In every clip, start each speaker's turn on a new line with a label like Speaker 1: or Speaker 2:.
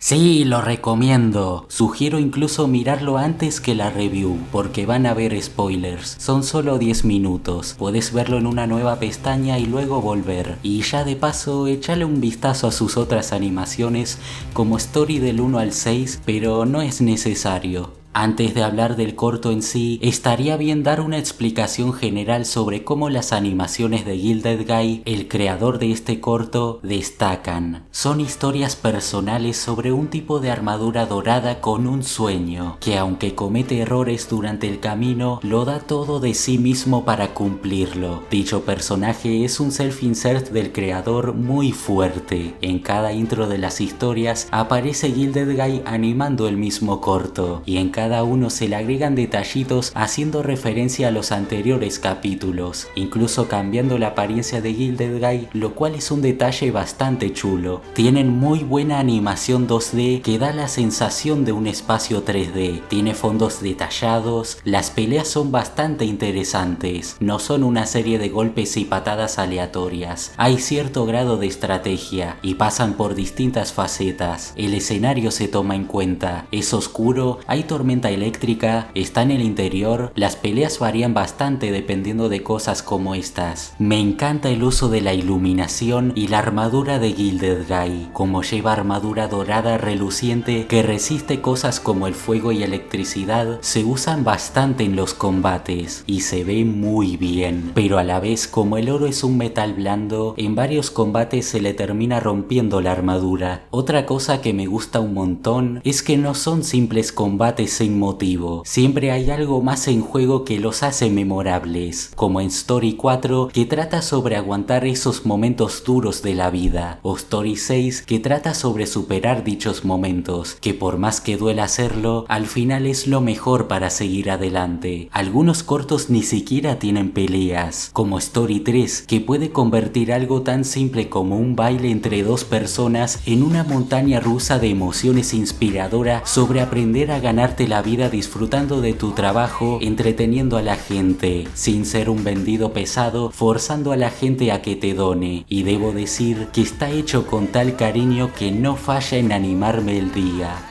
Speaker 1: Sí, lo recomiendo. Sugiero incluso mirarlo antes que la review, porque van a haber spoilers. Son solo 10 minutos. Puedes verlo en una nueva pestaña y luego volver. Y ya de paso, échale un vistazo a sus otras animaciones como Story del 1 al 6, pero no es necesario. Antes de hablar del corto en sí, estaría bien dar una explicación general sobre cómo las animaciones de Gilded Guy, el creador de este corto, destacan. Son historias personales sobre un tipo de armadura dorada con un sueño, que aunque comete errores durante el camino, lo da todo de sí mismo para cumplirlo. Dicho personaje es un self-insert del creador muy fuerte. En cada intro de las historias aparece Gilded Guy animando el mismo corto, y en cada uno se le agregan detallitos haciendo referencia a los anteriores capítulos, incluso cambiando la apariencia de Gilded Guy, lo cual es un detalle bastante chulo. Tienen muy buena animación 2D que da la sensación de un espacio 3D, tiene fondos detallados, las peleas son bastante interesantes, no son una serie de golpes y patadas aleatorias, hay cierto grado de estrategia y pasan por distintas facetas, el escenario se toma en cuenta, es oscuro, hay tormentas eléctrica, está en el interior, las peleas varían bastante dependiendo de cosas como estas. Me encanta el uso de la iluminación y la armadura de Gilded Guy, como lleva armadura dorada reluciente que resiste cosas como el fuego y electricidad, se usan bastante en los combates y se ve muy bien, pero a la vez como el oro es un metal blando, en varios combates se le termina rompiendo la armadura. Otra cosa que me gusta un montón es que no son simples combates sin motivo, siempre hay algo más en juego que los hace memorables, como en Story 4 que trata sobre aguantar esos momentos duros de la vida, o Story 6 que trata sobre superar dichos momentos, que por más que duela hacerlo, al final es lo mejor para seguir adelante. Algunos cortos ni siquiera tienen peleas, como Story 3 que puede convertir algo tan simple como un baile entre dos personas en una montaña rusa de emociones inspiradora sobre aprender a ganarte la vida disfrutando de tu trabajo, entreteniendo a la gente, sin ser un vendido pesado, forzando a la gente a que te done. Y debo decir que está hecho con tal cariño que no falla en animarme el día.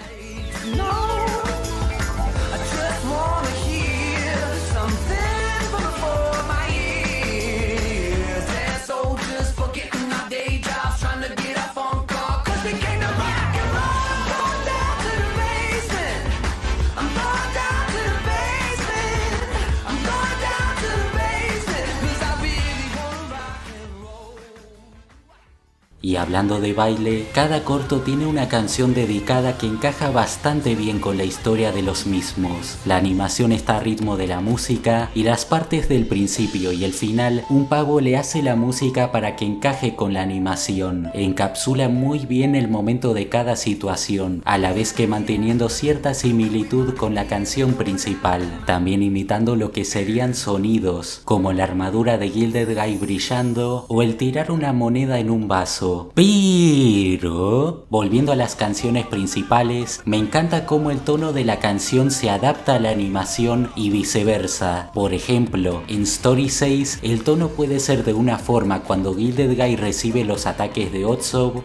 Speaker 1: Y hablando de baile, cada corto tiene una canción dedicada que encaja bastante bien con la historia de los mismos. La animación está a ritmo de la música y las partes del principio y el final, un pavo le hace la música para que encaje con la animación. Encapsula muy bien el momento de cada situación, a la vez que manteniendo cierta similitud con la canción principal, también imitando lo que serían sonidos, como la armadura de Gilded Guy brillando o el tirar una moneda en un vaso. Pero, volviendo a las canciones principales, me encanta cómo el tono de la canción se adapta a la animación y viceversa. Por ejemplo, en Story 6 el tono puede ser de una forma cuando Gilded Guy recibe los ataques de Otsov,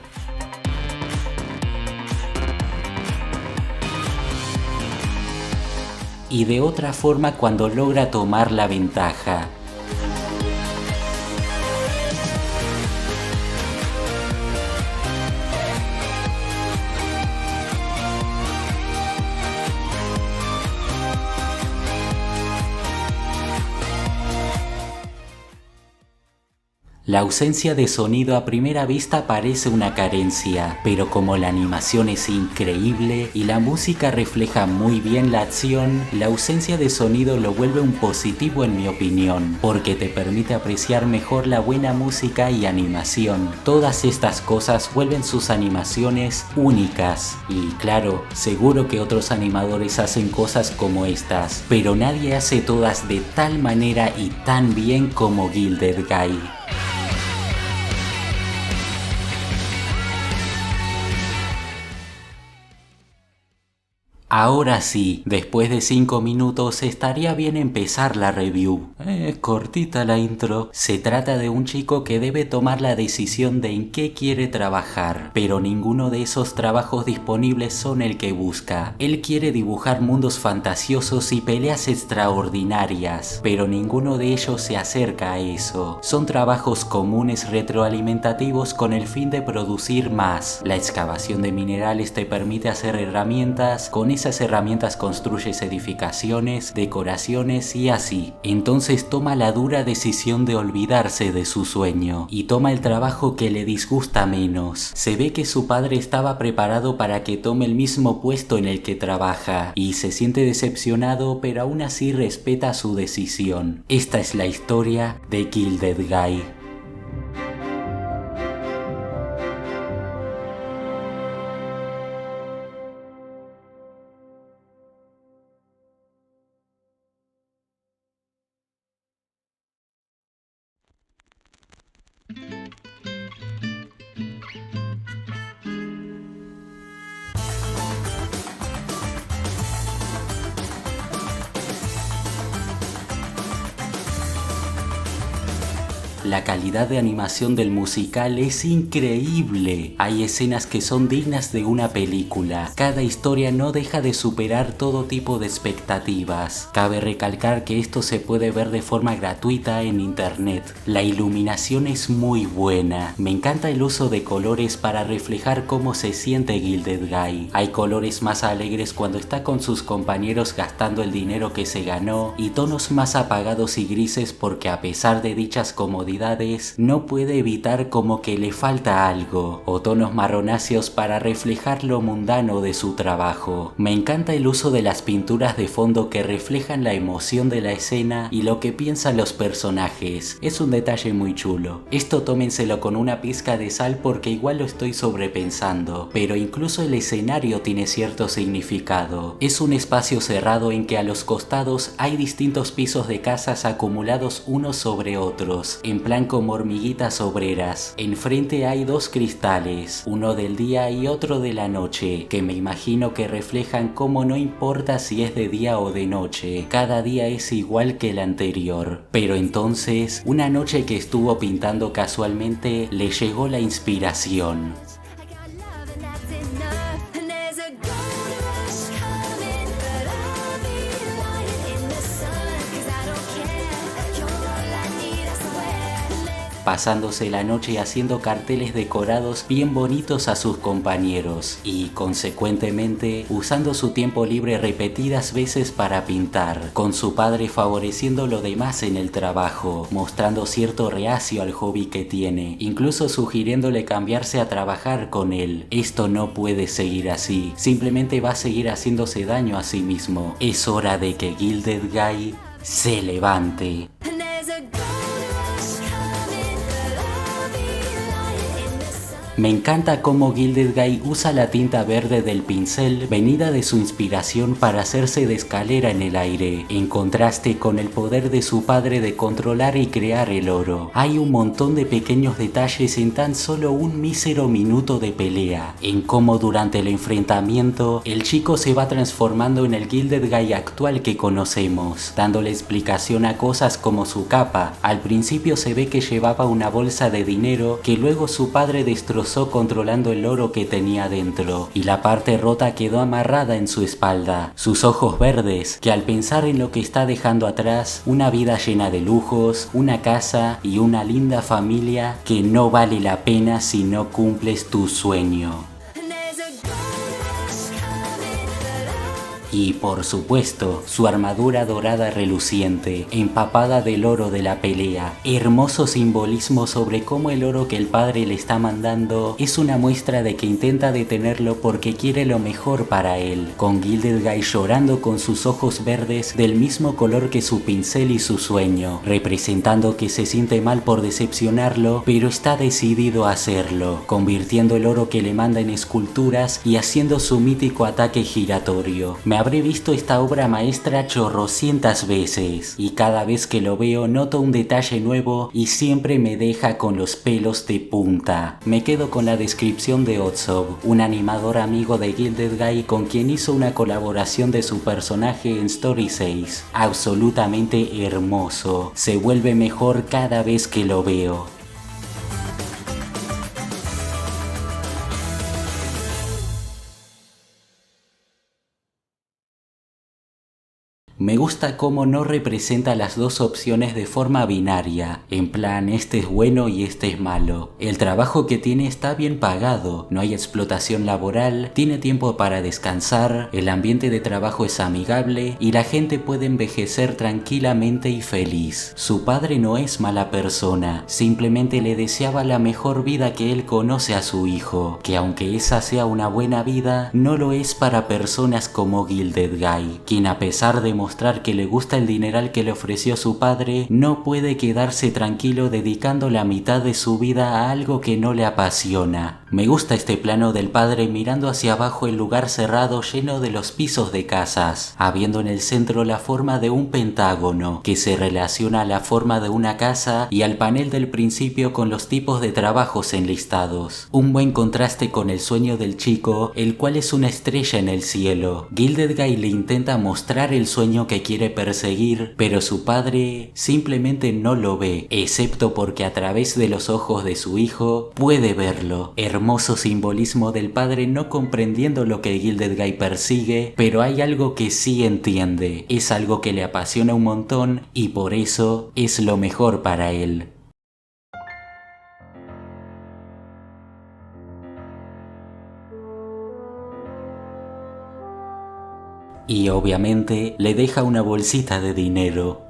Speaker 1: y de otra forma cuando logra tomar la ventaja. La ausencia de sonido a primera vista parece una carencia, pero como la animación es increíble y la música refleja muy bien la acción, la ausencia de sonido lo vuelve un positivo en mi opinión, porque te permite apreciar mejor la buena música y animación. Todas estas cosas vuelven sus animaciones únicas, y claro, seguro que otros animadores hacen cosas como estas, pero nadie hace todas de tal manera y tan bien como Gilded Guy. Ahora sí, después de 5 minutos estaría bien empezar la review. Cortita la intro. Se trata de un chico que debe tomar la decisión de en qué quiere trabajar, pero ninguno de esos trabajos disponibles son el que busca. Él quiere dibujar mundos fantasiosos y peleas extraordinarias, pero ninguno de ellos se acerca a eso. Son trabajos comunes retroalimentativos con el fin de producir más. La excavación de minerales te permite hacer herramientas, con esas herramientas construyes edificaciones, decoraciones y así. Entonces toma la dura decisión de olvidarse de su sueño y toma el trabajo que le disgusta menos. Se ve que su padre estaba preparado para que tome el mismo puesto en el que trabaja y se siente decepcionado, pero aún así respeta su decisión. Esta es la historia de Gilded Guy. La calidad de animación del musical es increíble. Hay escenas que son dignas de una película. Cada historia no deja de superar todo tipo de expectativas. Cabe recalcar que esto se puede ver de forma gratuita en internet. La iluminación es muy buena. Me encanta el uso de colores para reflejar cómo se siente Gilded Guy. Hay colores más alegres cuando está con sus compañeros gastando el dinero que se ganó y tonos más apagados y grises porque a pesar de dichas comodidades no puede evitar como que le falta algo, o tonos marronáceos para reflejar lo mundano de su trabajo. Me encanta el uso de las pinturas de fondo que reflejan la emoción de la escena y lo que piensan los personajes. Es un detalle muy chulo. Esto tómenselo con una pizca de sal porque igual lo estoy sobrepensando, pero incluso el escenario tiene cierto significado. Es un espacio cerrado en que a los costados hay distintos pisos de casas acumulados unos sobre otros, en plan como hormiguitas obreras. Enfrente hay dos cristales, uno del día y otro de la noche, que me imagino que reflejan cómo no importa si es de día o de noche, cada día es igual que el anterior. Pero entonces, una noche que estuvo pintando casualmente, le llegó la inspiración. Pasándose la noche haciendo carteles decorados bien bonitos a sus compañeros y, consecuentemente, usando su tiempo libre repetidas veces para pintar, con su padre favoreciendo lo demás en el trabajo, mostrando cierto reacio al hobby que tiene, incluso sugiriéndole cambiarse a trabajar con él. Esto no puede seguir así, simplemente va a seguir haciéndose daño a sí mismo. Es hora de que Gilded Guy se levante. Me encanta cómo Gilded Guy usa la tinta verde del pincel venida de su inspiración para hacerse de escalera en el aire, en contraste con el poder de su padre de controlar y crear el oro. Hay un montón de pequeños detalles en tan solo un mísero minuto de pelea, en cómo durante el enfrentamiento el chico se va transformando en el Gilded Guy actual que conocemos, dándole explicación a cosas como su capa. Al principio se ve que llevaba una bolsa de dinero que luego su padre destrozó controlando el oro que tenía dentro, y la parte rota quedó amarrada en su espalda. Sus ojos verdes, que al pensar en lo que está dejando atrás, una vida llena de lujos, una casa y una linda familia, que no vale la pena si no cumples tu sueño. Y por supuesto, su armadura dorada reluciente, empapada del oro de la pelea. Hermoso simbolismo sobre cómo el oro que el padre le está mandando es una muestra de que intenta detenerlo porque quiere lo mejor para él. Con Gilded Guy llorando con sus ojos verdes del mismo color que su pincel y su sueño, representando que se siente mal por decepcionarlo, pero está decidido a hacerlo, convirtiendo el oro que le manda en esculturas y haciendo su mítico ataque giratorio. Me Me habré visto esta obra maestra chorrocientas veces y cada vez que lo veo noto un detalle nuevo y siempre me deja con los pelos de punta. Me quedo con la descripción de Otsov, un animador amigo de Gilded Guy con quien hizo una colaboración de su personaje en Story 6. Absolutamente hermoso, se vuelve mejor cada vez que lo veo. Me gusta cómo no representa las dos opciones de forma binaria, en plan este es bueno y este es malo. El trabajo que tiene está bien pagado, no hay explotación laboral, tiene tiempo para descansar, el ambiente de trabajo es amigable y la gente puede envejecer tranquilamente y feliz. Su padre no es mala persona, simplemente le deseaba la mejor vida que él conoce a su hijo, que aunque esa sea una buena vida, no lo es para personas como Gilded Guy, quien a pesar de mostrar que le gusta el dineral que le ofreció su padre, no puede quedarse tranquilo dedicando la mitad de su vida a algo que no le apasiona. Me gusta este plano del padre mirando hacia abajo el lugar cerrado lleno de los pisos de casas, habiendo en el centro la forma de un pentágono, que se relaciona a la forma de una casa y al panel del principio con los tipos de trabajos enlistados. Un buen contraste con el sueño del chico, el cual es una estrella en el cielo. Gilded Guy le intenta mostrar el sueño que quiere perseguir, pero su padre simplemente no lo ve, excepto porque a través de los ojos de su hijo puede verlo. Hermoso simbolismo del padre no comprendiendo lo que Gilded Guy persigue, pero hay algo que sí entiende, es algo que le apasiona un montón y por eso es lo mejor para él. Y obviamente le deja una bolsita de dinero.